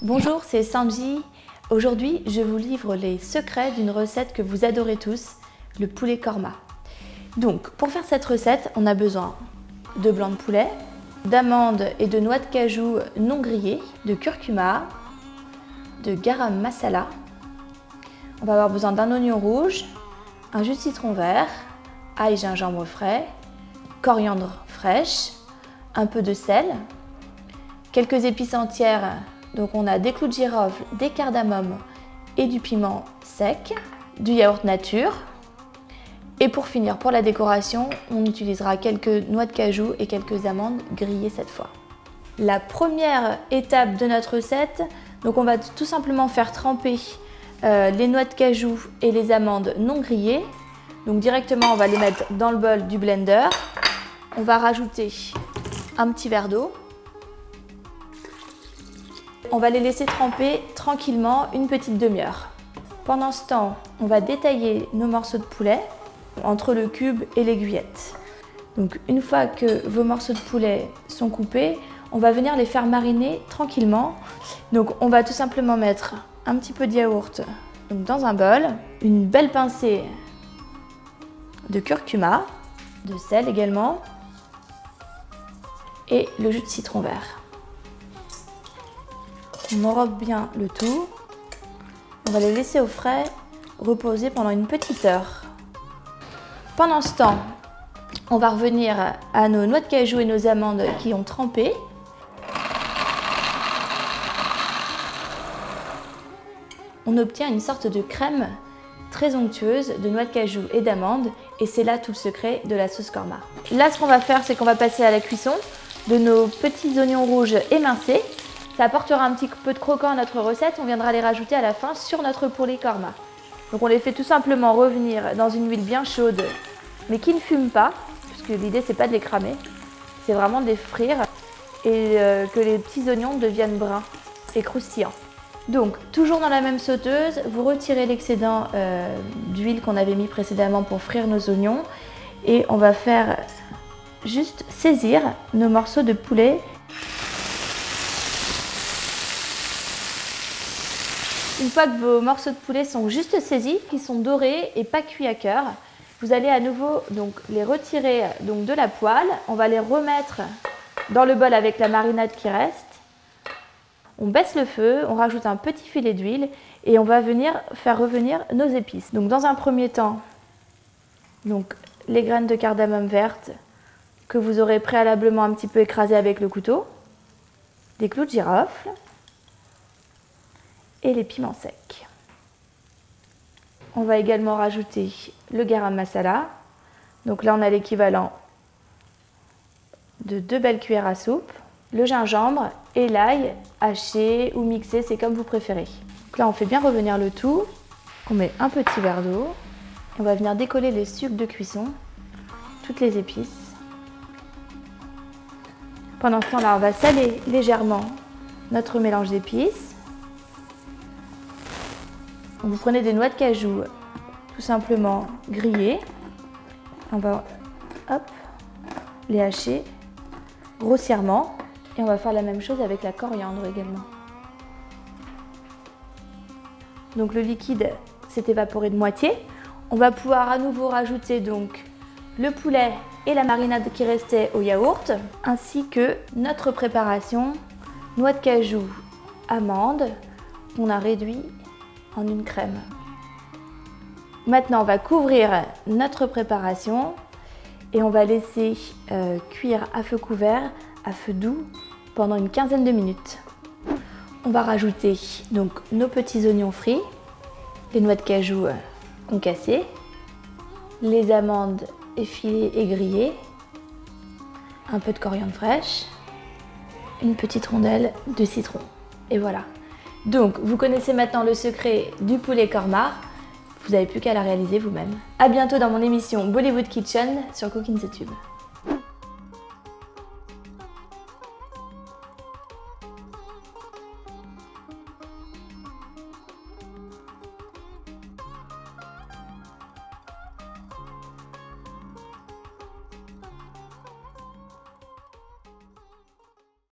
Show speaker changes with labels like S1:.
S1: Bonjour, c'est Sanji. Aujourd'hui, je vous livre les secrets d'une recette que vous adorez tous, le poulet korma. Donc, pour faire cette recette, on a besoin de blanc de poulet, d'amandes et de noix de cajou non grillées, de curcuma, de garam masala. On va avoir besoin d'un oignon rouge, un jus de citron vert, ail, gingembre frais, coriandre fraîche, un peu de sel, quelques épices entières. Donc on a des clous de girofle, des cardamome et du piment sec, du yaourt nature. Et pour finir, pour la décoration, on utilisera quelques noix de cajou et quelques amandes grillées cette fois. La première étape de notre recette, donc on va tout simplement faire tremper les noix de cajou et les amandes non grillées. Donc directement, on va les mettre dans le bol du blender. On va rajouter un petit verre d'eau. On va les laisser tremper tranquillement une petite demi-heure. Pendant ce temps, on va détailler nos morceaux de poulet entre le cube et l'aiguillette. Donc une fois que vos morceaux de poulet sont coupés, on va venir les faire mariner tranquillement. Donc on va tout simplement mettre un petit peu de yaourt dans un bol, une belle pincée de curcuma, de sel également et le jus de citron vert. On enrobe bien le tout. On va les laisser au frais reposer pendant une petite heure. Pendant ce temps, on va revenir à nos noix de cajou et nos amandes qui ont trempé. On obtient une sorte de crème très onctueuse de noix de cajou et d'amandes et c'est là tout le secret de la sauce korma. Là, ce qu'on va faire, c'est qu'on va passer à la cuisson de nos petits oignons rouges émincés. Ça apportera un petit peu de croquant à notre recette, on viendra les rajouter à la fin sur notre poulet korma. Donc on les fait tout simplement revenir dans une huile bien chaude, mais qui ne fume pas, puisque l'idée c'est pas de les cramer, c'est vraiment de les frire et que les petits oignons deviennent bruns et croustillants. Donc toujours dans la même sauteuse, vous retirez l'excédent d'huile qu'on avait mis précédemment pour frire nos oignons et on va faire juste saisir nos morceaux de poulet. Une fois que vos morceaux de poulet sont juste saisis, qu'ils sont dorés et pas cuits à cœur, vous allez à nouveau donc les retirer de la poêle. On va les remettre dans le bol avec la marinade qui reste. On baisse le feu, on rajoute un petit filet d'huile et on va venir faire revenir nos épices. Donc dans un premier temps, les graines de cardamome verte que vous aurez préalablement un petit peu écrasées avec le couteau, des clous de girofle, et les piments secs. On va également rajouter le garam masala. Donc là, on a l'équivalent de 2 belles cuillères à soupe, le gingembre et l'ail haché ou mixé, c'est comme vous préférez. Donc là, on fait bien revenir le tout. On met un petit verre d'eau. On va venir décoller les sucs de cuisson, toutes les épices. Pendant ce temps-là, on va saler légèrement notre mélange d'épices. Vous prenez des noix de cajou tout simplement grillées. On va les hacher grossièrement et on va faire la même chose avec la coriandre également. Donc le liquide s'est évaporé de moitié. On va pouvoir à nouveau rajouter donc le poulet et la marinade qui restait au yaourt ainsi que notre préparation noix de cajou, amandes qu'on a réduit en une crème. Maintenant, on va couvrir notre préparation et on va laisser cuire à feu couvert, à feu doux, pendant une quinzaine de minutes. On va rajouter donc nos petits oignons frits, les noix de cajou concassées, les amandes effilées et grillées, un peu de coriandre fraîche, une petite rondelle de citron. Et voilà. Donc, vous connaissez maintenant le secret du poulet korma. Vous n'avez plus qu'à la réaliser vous-même. A bientôt dans mon émission Bollywood Kitchen sur Cooking the Tube.